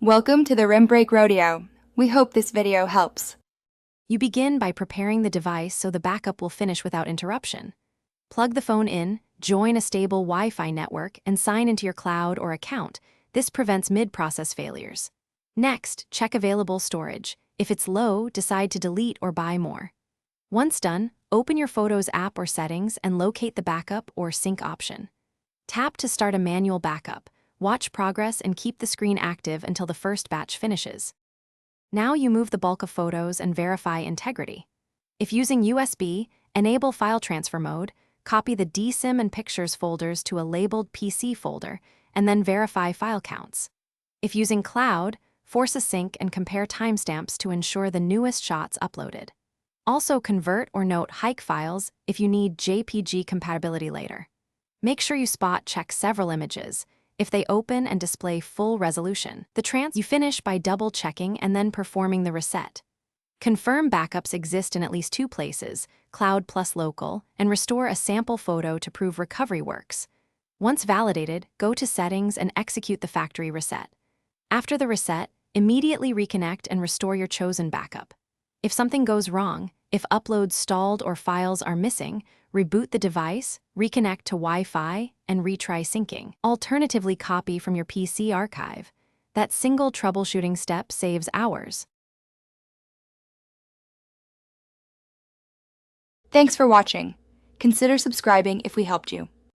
Welcome to the Rim Break Rodeo. We hope this video helps. You begin by preparing the device so the backup will finish without interruption. Plug the phone in, join a stable Wi-Fi network, and sign into your cloud or account. This prevents mid-process failures. Next, check available storage. If it's low, decide to delete or buy more. Once done, open your Photos app or settings and locate the backup or sync option. Tap to start a manual backup. Watch progress and keep the screen active until the first batch finishes. Now you move the bulk of photos and verify integrity. If using USB, enable file transfer mode, copy the DSIM and pictures folders to a labeled PC folder, and then verify file counts. If using cloud, force a sync and compare timestamps to ensure the newest shots uploaded. Also convert or note hike files if you need JPG compatibility later. Make sure you spot check several images if they open and display full resolution. You finish by double-checking and then performing the reset. Confirm backups exist in at least 2 places, cloud plus local, and restore a sample photo to prove recovery works. Once validated, go to Settings and execute the factory reset. After the reset, immediately reconnect and restore your chosen backup. If something goes wrong, if uploads stalled or files are missing, reboot the device, reconnect to Wi-Fi, and retry syncing. Alternatively, copy from your PC archive. That single troubleshooting step saves hours. Thanks for watching. Consider subscribing if we helped you.